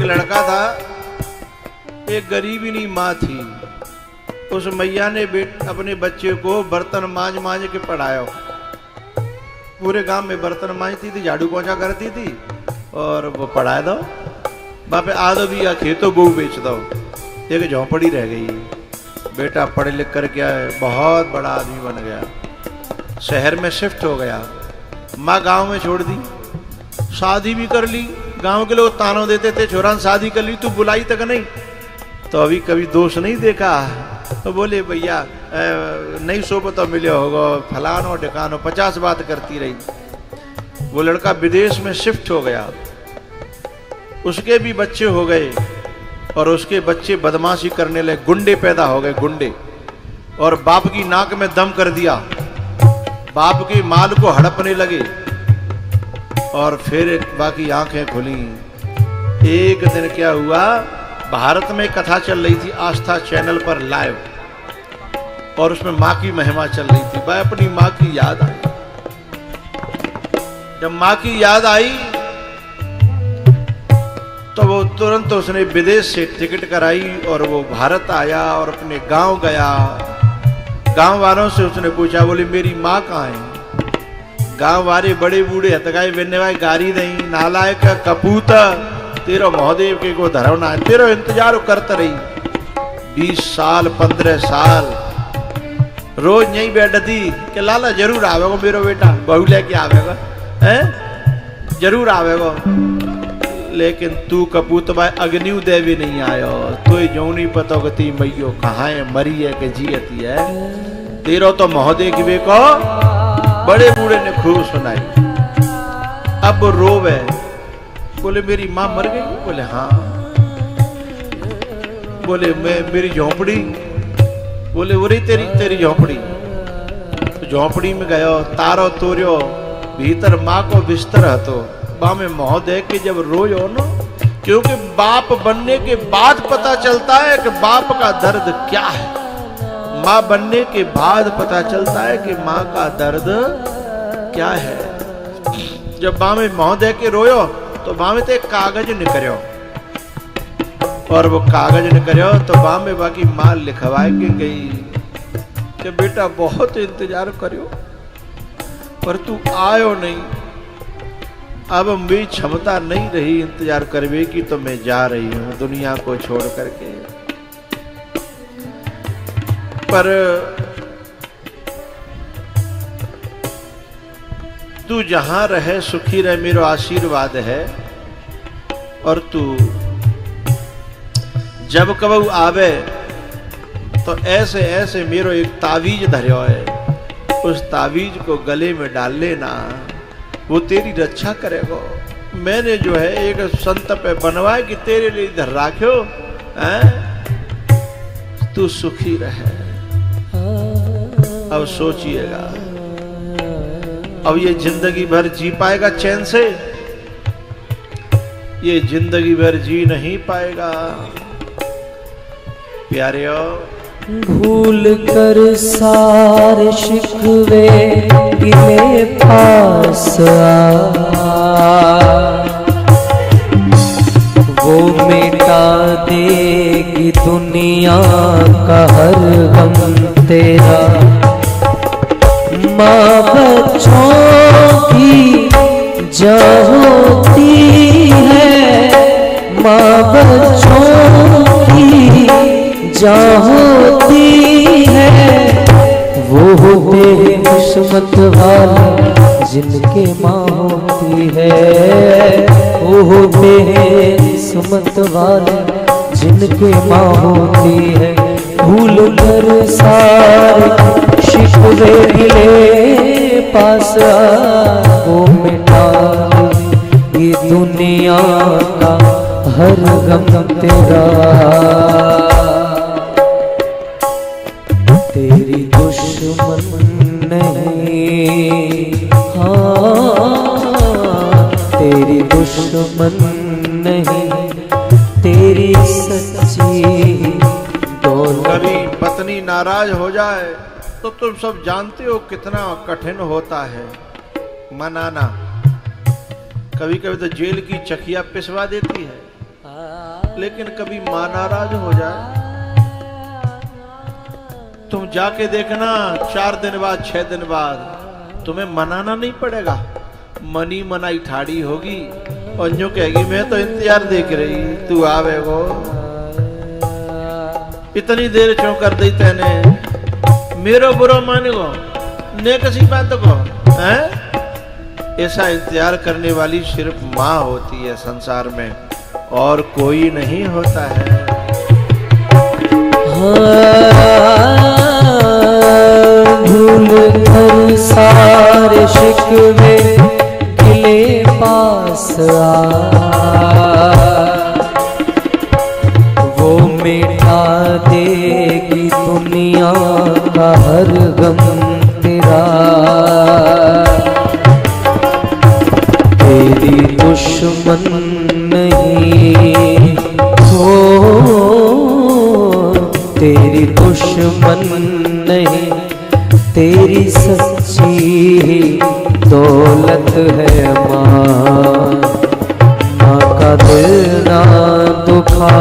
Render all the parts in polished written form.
लड़का था, एक गरीबिनी माँ थी। उस मैया ने अपने बच्चे को बर्तन मांझ के पढ़ाया। पूरे गांव में बर्तन मांझती थी, झाड़ू पोंछा करती थी और वो पढ़ाए दो। बापे आदो भी या खेतों बहु बेच दो। एक झोंपड़ी रह गई। बेटा पढ़ लिख कर क्या है, बहुत बड़ा आदमी बन गया, शहर में शिफ्ट हो गया। माँ गांव में छोड़ दी, शादी भी कर ली। गांव के लोग तानों देते थे, छोरा शादी कर ली, तू बुलाई तक नहीं। तो अभी कभी दोष नहीं देखा। तो बोले भैया नहीं सो तो मिले होगा, फलानो ढिकानो 50 बात करती रही। वो लड़का विदेश में शिफ्ट हो गया, उसके भी बच्चे हो गए और उसके बच्चे बदमाशी करने लगे, गुंडे पैदा हो गए, गुंडे। और बाप की नाक में दम कर दिया, बाप के माल को हड़पने लगे। और फिर बाकी आंखें खुली। एक दिन क्या हुआ, भारत में कथा चल रही थी आस्था चैनल पर लाइव, और उसमें माँ की महिमा चल रही थी। भाई अपनी माँ की याद आई। जब माँ की याद आई तो वो तुरंत उसने विदेश से टिकट कराई और वो भारत आया और अपने गांव गया। गांव वालों से उसने पूछा, बोले मेरी माँ कहाँ है? गांव वाले बड़े बूढ़े हतगाई बेने भाई गारी नहीं, नालायक कपूत, तेरा महादेव के को धरव ना, तेरा इंतजार करता रही। 20 साल 15 साल रोज यही बैठती कि लाला जरूर आवेगा मेरा बेटा, बहू लेके आवेगा, हैं जरूर आवेगा। लेकिन तू कपूत भाई अग्निव देवी नहीं आयो, तो जो नहीं पता गति मैयो कहाँ है, मरी है कि जीती है। तेरो तो महादेव की बेको बड़े बूढ़े ने खूब सुनाई। अब रोवे, बोले मेरी माँ मर गई? बोले हाँ। बोले मैं मेरी झोंपड़ी? बोले वो रही तेरी झोंपड़ी। तो झोंपड़ी में गयो, तारो तोरियो, भीतर माँ को बिस्तर हतो। बा में मोह देख के जब रोज हो ना, क्योंकि बाप बनने के बाद पता चलता है कि बाप का दर्द क्या है। माँ बनने के बाद पता चलता है कि माँ का दर्द क्या है। जब बा में मोह देख के रोयो तो बा में तो एक कागज निकलो, और वो कागज निकलो तो बा में बाकी माँ लिखवाए के गई कि बेटा बहुत इंतजार करियो पर तू आयो नहीं। अब मेरी क्षमता नहीं रही इंतजार करवे की, तो मैं जा रही हूं दुनिया को छोड़ करके। पर तू जहां रहे सुखी रहे, मेरा आशीर्वाद है। और तू जब कबू आवे तो ऐसे ऐसे मेरो एक तावीज धर्यो है, उस तावीज को गले में डाल लेना, वो तेरी रक्षा करेगा। मैंने जो है एक संत पे बनवाए कि तेरे लिए इधर राख्यो, तू सुखी रहे। अब सोचिएगा, अब ये जिंदगी भर जी पाएगा चैन से? ये जिंदगी भर जी नहीं पाएगा प्यारियो। भूल कर सारे शिकवे गिले पास वो मिटा देगी दुनिया का हर गम तेरा। माँ बच्चों की जान होती है, माँ बच्चों की जान होती है। वो होते हैं किस्मत वाले जिनके माँ होती है, वो होते हैं किस्मत वाले जिनके माँ होती है। भूल कर सारे शिकवे गिले पास वो मिटा ये दुनिया का हर गम तेरा। तेरी दुश्मन नहीं, हाँ तेरी दुश्मन नहीं, तेरी सच्ची दौलत। कभी पत्नी नाराज हो जाए तो तुम सब जानते हो कितना कठिन होता है मनाना। कभी कभी तो जेल की चकिया पिसवा देती है। लेकिन कभी मां नाराज हो जाए, तुम जाके देखना 4 दिन बाद 6 दिन बाद तुम्हें मनाना नहीं पड़ेगा, मनी मनाई ठाड़ी होगी और यूं कहेगी मैं तो इंतजार देख रही तू आवेगो, इतनी देर क्यों कर दी तेने, मेरो बुरा मानेगो ने किसी बात को हैं? ऐसा इंतजार करने वाली सिर्फ माँ होती है संसार में, और कोई नहीं होता है। भूल कर सारे शिकवे गिले पास आ, वो मिटा देगी दुनिया का हर गम तेरा, तेरी दुश्मन नहीं हो, तेरी दुश्मन नहीं, तेरी सच्ची दौलत है माँ, माँ का दिल ना दुखा।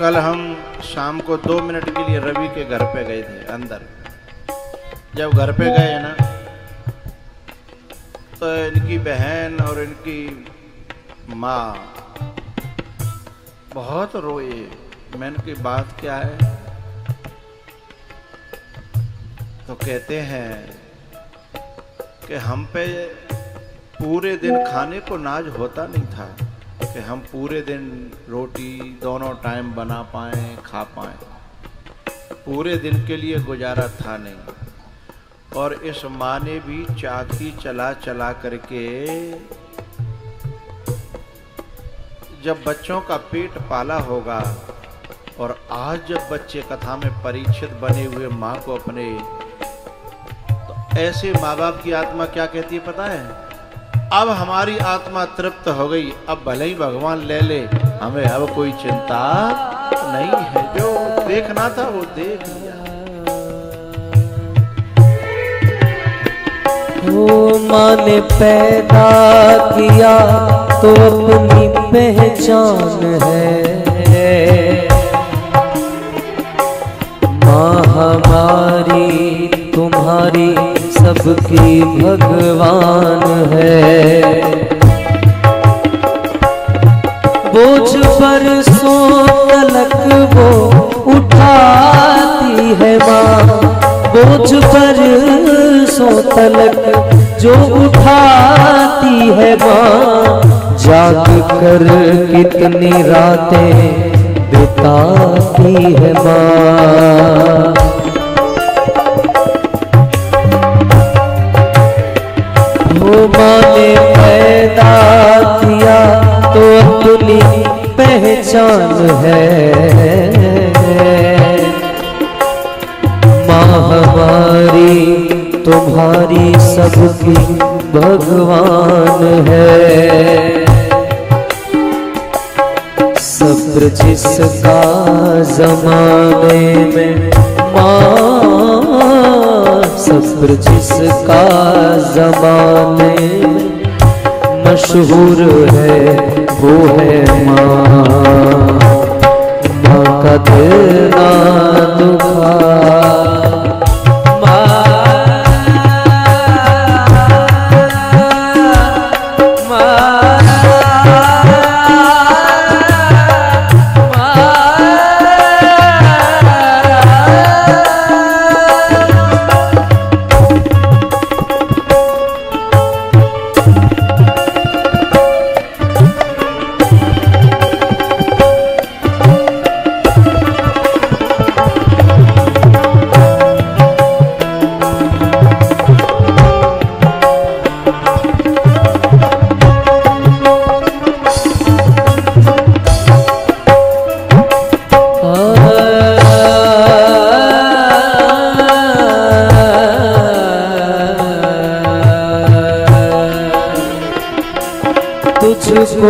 कल हम शाम को 2 मिनट के लिए रवि के घर पे गए थे अंदर। जब घर पे गए ना तो इनकी बहन और इनकी माँ बहुत रोए। मैंने की बात क्या है, तो कहते हैं कि हम पे पूरे दिन खाने को नाज होता नहीं था कि हम पूरे दिन रोटी दोनों टाइम बना पाएं, खा पाएं। पूरे दिन के लिए गुजारा था नहीं। और इस माँ ने भी चाकी चला चला करके जब बच्चों का पेट पाला होगा, और आज जब बच्चे कथा में परीक्षित बने हुए माँ को अपने, तो ऐसे माँ बाप की आत्मा क्या कहती है पता है? अब हमारी आत्मा तृप्त हो गई, अब भले ही भगवान ले ले, हमें अब कोई चिंता नहीं है, जो देखना था वो देख लिया। वो माँ ने पैदा किया तो अपनी पहचान है, माँ हमारी तुम्हारी सबकी भगवान है। बोझ बरसों तलक वो उठाती है माँ, बोझ बरसों तलक जो उठाती है माँ, जाग कर कितनी रातें बिताती है माँ। वो माँ ने पैदा किया तो अपनी पहचान है, माँ हमारी तुम्हारी सबकी भगवान है। सब्र जिसका जमाने में माँ, सब्र जिसका जमाने में मशहूर है वो है माँ, माँ का दिल ना दुखा।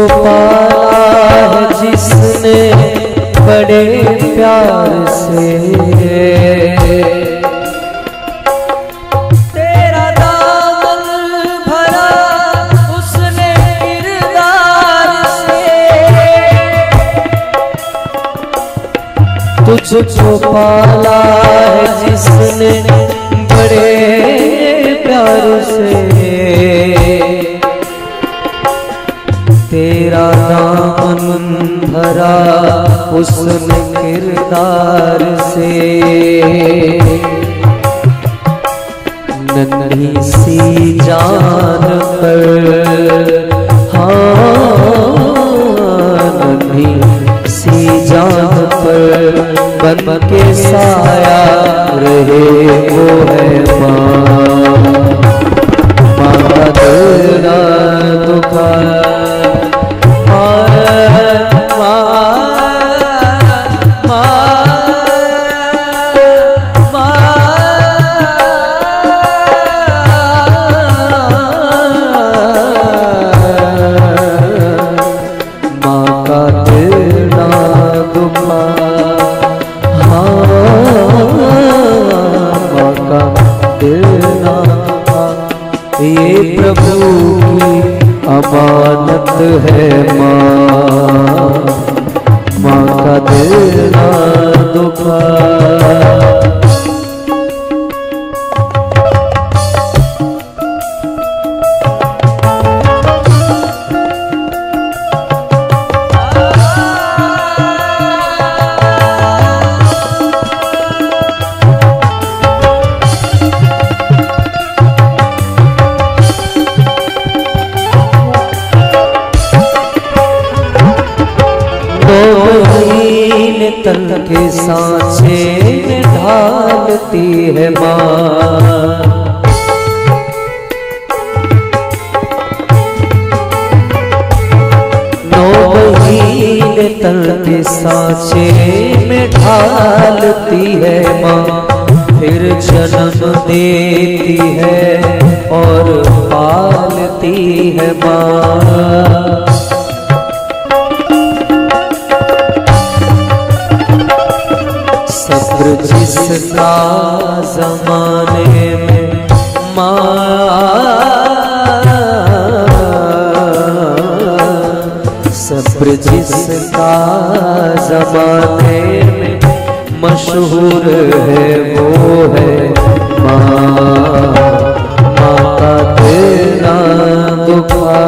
पाला है जिसने बड़े प्यार से, तेरा दामन भरा उसने किरदार से, तुझको पाला है जिसने बड़े प्यार से, तेरा दामन भरा उसने किरदार से, नन्ही सी जान पर, हाँ नन्ही सी जान पर बन के साया रहे वो है माँ, माँ का दर्द दुखा ये प्रभु की अमानत है माँ, माँ का दिल ना दुखा। तन के सांचे में ढालती है माँ, नौ महीने तन के सांचे में ढालती है माँ, फिर जन्म देती है और पालती है माँ। सब्र जिसका ज़माने में सब्र जिसका ज़माने में मशहूर है वो है माँ, माँ का तेरा दुखा।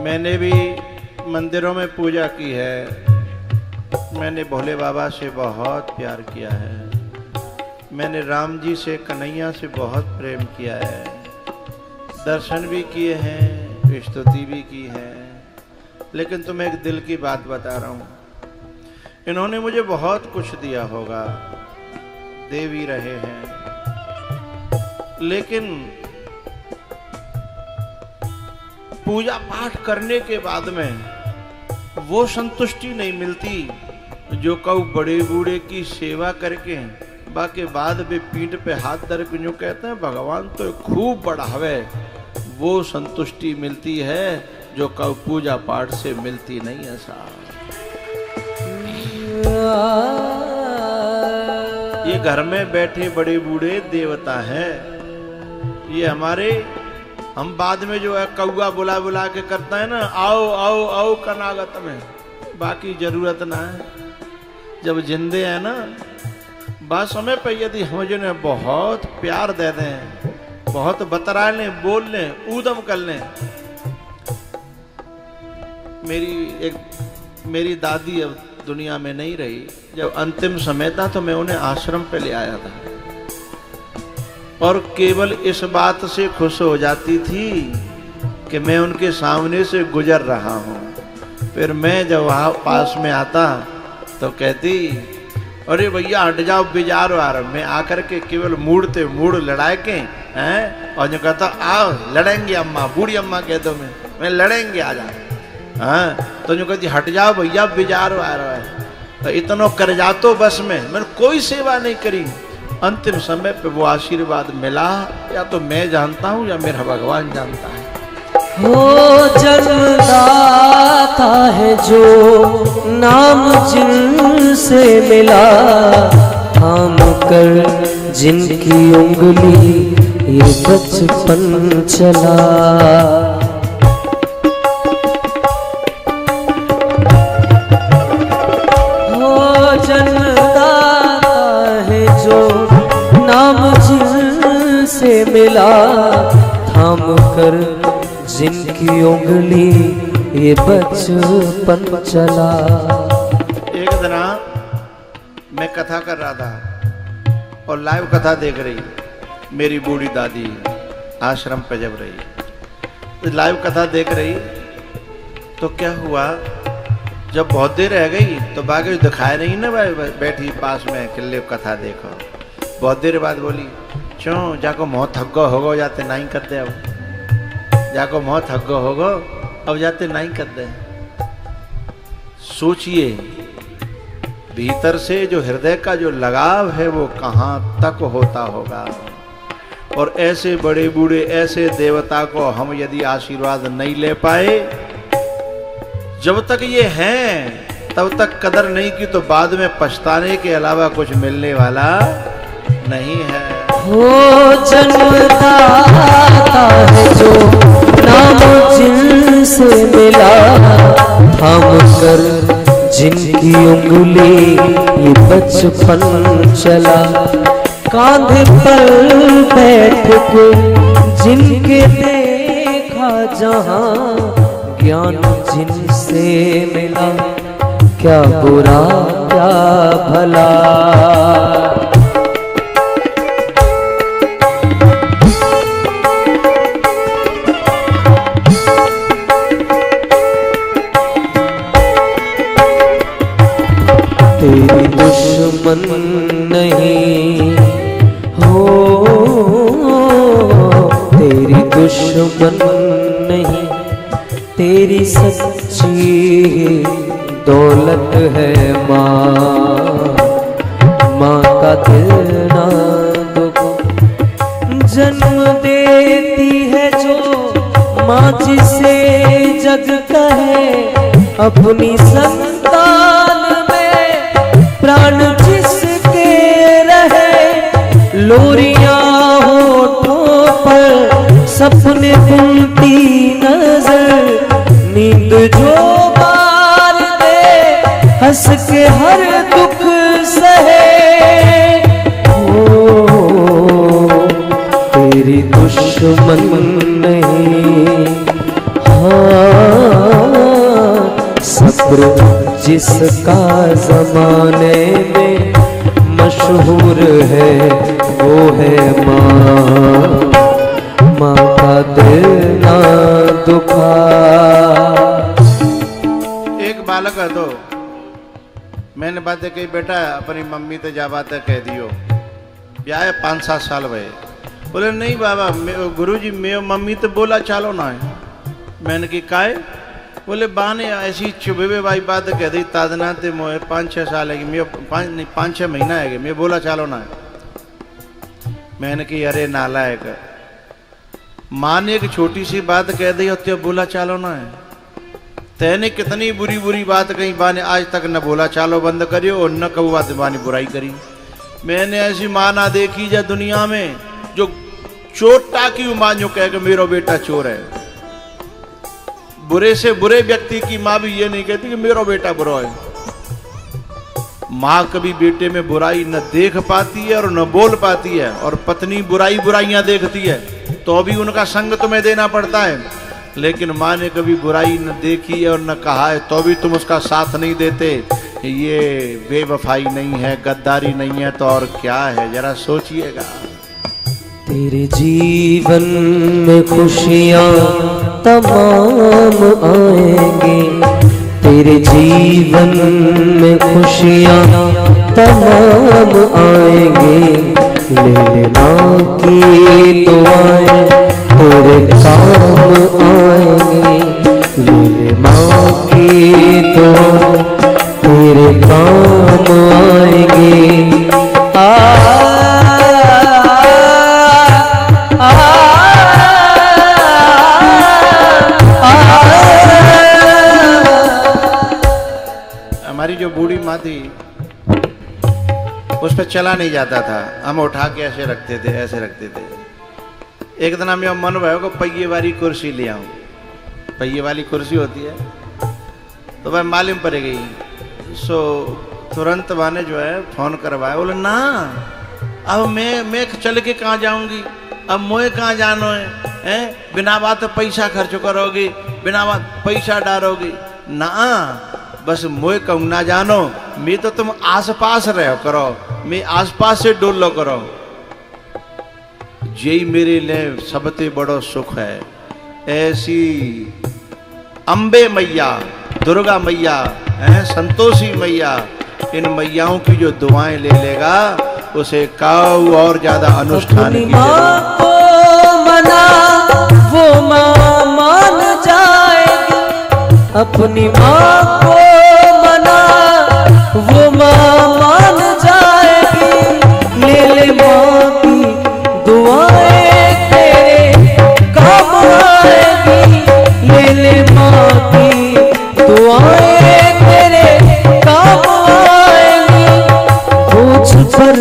मैंने भी मंदिरों में पूजा की है, मैंने भोले बाबा से बहुत प्यार किया है, मैंने राम जी से कन्हैया से बहुत प्रेम किया है, दर्शन भी किए हैं, स्तुति भी की है, लेकिन तुम्हें एक दिल की बात बता रहा हूँ, इन्होंने मुझे बहुत कुछ दिया होगा, दे भी रहे हैं, लेकिन पूजा पाठ करने के बाद में वो संतुष्टि नहीं मिलती जो कऊ बड़े बूढ़े की सेवा करके बाकी बाद में पीठ पे हाथ धर के जो कहते हैं भगवान तो खूब बढ़ावे, वो संतुष्टि मिलती है जो कऊ पूजा पाठ से मिलती नहीं है साहब। ये घर में बैठे बड़े बूढ़े देवता हैं, ये हमारे हम बाद में जो है कौआ बुला बुला के करता है ना, आओ आओ आओ कनागत में, बाकी जरूरत ना है। जब जिंदे हैं ना बस समय पे यदि हम जो ने बहुत प्यार दे दें, बहुत बतरा लें, बोल लें, ऊदम कर लें। मेरी दादी अब दुनिया में नहीं रही, जब अंतिम समय था तो मैं उन्हें आश्रम पे ले आया था और केवल इस बात से खुश हो जाती थी कि मैं उनके सामने से गुजर रहा हूँ। फिर मैं जब वहाँ पास में आता तो कहती, अरे भैया हट जाओ बेजार आ रहा, मैं आकर के केवल मूड लड़ाए के हैं, और जो कहता आओ लड़ेंगे अम्मा, बूढ़ी अम्मा कह दो मैं लड़ेंगे आ जा, हाँ तो जो कहती हट जाओ भैया बेजार आ रहा है, तो इतना कर जातो बस में, मैंने कोई सेवा नहीं करी। अंतिम समय पे वो आशीर्वाद मिला, या तो मैं जानता हूँ या मेरा भगवान जानता है। वो जन्मदाता है जो नाम जिनसे मिला, थाम कर जिनकी उंगली ये बचपन चला। वो जन्मदाता है जो नाम जिनसे मिला, थाम कर जिनकी उंगली ये बचपन चला। एक दिन मैं कथा कर रहा था और लाइव कथा देख रही मेरी बूढ़ी दादी आश्रम पे जब रही, तो लाइव कथा देख रही, तो क्या हुआ जब बहुत देर रह गई तो बाकी दिखाया नहीं ना, बैठी पास में किले कथा देखो, बहुत देर बाद बोली क्यों जाको बहुत थक गो होगो जाते नहीं करते, अब जाको बहुत थक गो होगो अब जाते नहीं करते। सोचिए भीतर से जो हृदय का जो लगाव है वो कहाँ तक होता होगा, और ऐसे बड़े बूढ़े ऐसे देवता को हम यदि आशीर्वाद नहीं ले पाए, जब तक ये हैं तब तक कदर नहीं की तो बाद में पछताने के अलावा कुछ मिलने वाला नहीं है। वो जन्मदाता है जो नाम जिनसे मिला, थाम कर जिनकी उंगली ये बचपन चला। कांधे पर बैठ के जिनके देखा जहां, ज्ञान जिनसे मिला, क्या बुरा क्या भला। तेरी दुश्मन नहीं हो, तेरी दुश्मन नहीं, तेरी सच्ची दौलत है माँ, माँ का दिल ना दुख। जन्म देती है जो माँ जिसे जग कहे, अपनी संतान प्राण जिसके रहे, लोरियां होठों पर सपने बुनती नजर, नींद जो मार दे हंस के हर दुख सहे। ओ तेरी दुश्मन नहीं, हाँ सब्र जिसका जमाने में मशहूर है वो है माँ, माँ का दिल ना दुखा। एक बालक है तो मैंने बातें कही, बेटा अपनी मम्मी तो जा बातें कह दियो, क्या है 5-7 साल भये। बोले नहीं बाबा गुरुजी मैं मम्मी तो बोला चालो ना है। मैंने की काय, बोले बाने ऐसी चुभे भाई बात कह दी तादना ते मोए 5-6 साल है, मैं 5-6 महीना है मैं बोला चालो ना है। मैंने की अरे नालायक, माँ ने एक छोटी सी बात कह दी और बोला चालो ना है। तैने कितनी बुरी बुरी बात कही, बाने आज तक न बोला चालो बंद करियो और न कबू बात बानी बुराई करी। मैंने ऐसी माँ ना देखी जा दुनिया में जो चोटा की माँ जो कह के मेरा बेटा चोर है। बुरे से बुरे व्यक्ति की माँ भी ये नहीं कहती कि मेरा बेटा बुरा है। माँ कभी बेटे में बुराई न देख पाती है और न बोल पाती है, और पत्नी बुराइयां देखती है तो भी उनका संग तुम्हें देना पड़ता है। लेकिन माँ ने कभी बुराई न देखी है और न कहा है तो भी तुम उसका साथ नहीं देते। ये बेवफाई नहीं है, गद्दारी नहीं है तो और क्या है, जरा सोचिएगा। तेरे जीवन में खुशियाँ तमाम आएंगी, तेरे जीवन में खुशियाँ तमाम आएंगे, ले लेना की दुआएं तेरे काम आएंगे, ले लेना की दुआएं तेरे काम आएंगे। हमारी जो बूढ़ी माँ थी उस पर चला नहीं जाता था, हम उठा के ऐसे रखते थे, ऐसे रखते थे। एक दिन हमें मन भयो को पहिए वाली कुर्सी ले आऊं, पहिए वाली कुर्सी होती है, तो वह मालूम पड़ गई। सो तुरंत वाने जो है फोन करवाया, बोले ना अब मैं चल के कहाँ जाऊंगी, अब मोए कहाँ जानो है, बिना बात पैसा खर्च करोगी, बिना बात पैसा डालोगी ना, बस मोए कहूँ ना जानो, मैं तो तुम आस पास रहो करो, मैं आस पास से डोल लो करो, यही मेरे लिए सबसे बड़ो सुख है। ऐसी अम्बे मैया, दुर्गा मैया, संतोषी मैया, इन मैयाओं की जो दुआएं ले लेगा उसे काऊ और ज्यादा अनुष्ठान की माँ को मना वो माँ मान जाएगी, अपनी माँ को मना वो माँ मान जाएगी, ले ले माँ की दुआएं तेरे काम आएगी, ले ले माँ की दुआएं तेरे काम आएगी। बोझ पर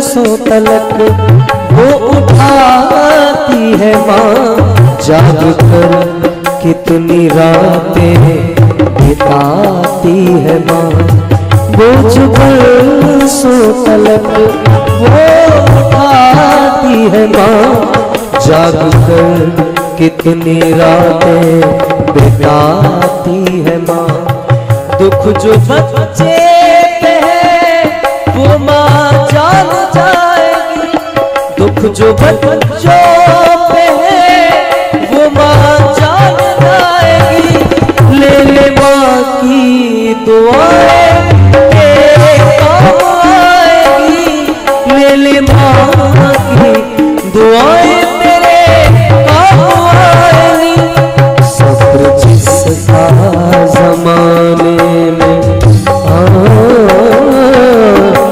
सो तलक वो उठाती है माँ, जाग कर कितनी रातें बिताती है माँ, बोझ पर सो तलक वो उठाती है माँ, जाग कर कितनी रातें बिताती है माँ। दुख जो बच्चे पे है वो माँ जान जाएगी, दुख जो बच्चों पे है वो माँ जान जाएगी, ले ले माँ की दुआएं तेरे काम आएगी, ले ले माँ की दुआएं तेरे काम आएगी। सब्र जिसका जमाने में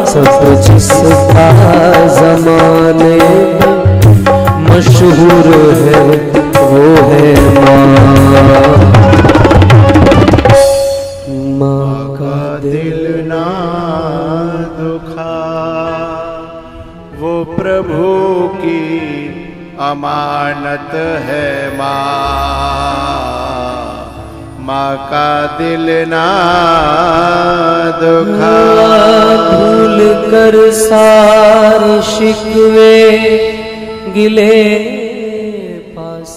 सब्र जिसका जमाने में मशहूर है वो है माँ का दिल ना दुखा, वो प्रभु की अमानत है माँ का दिल ना दुखा। भूल कर सारे शिकवे गिले पास।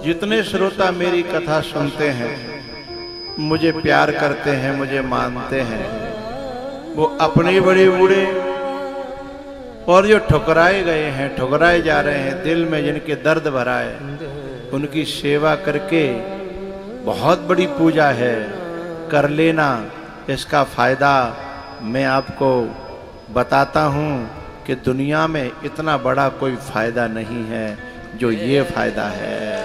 जितने श्रोता मेरी कथा सुनते हैं, मुझे प्यार करते हैं, मुझे मानते हैं, वो अपने बड़े बूढ़े और जो ठुकराए गए हैं, ठुकराए जा रहे हैं, दिल में जिनके दर्द भरा है, उनकी सेवा करके बहुत बड़ी पूजा है, कर लेना। इसका फायदा मैं आपको बताता हूँ कि दुनिया में इतना बड़ा कोई फायदा नहीं है जो ये फायदा है।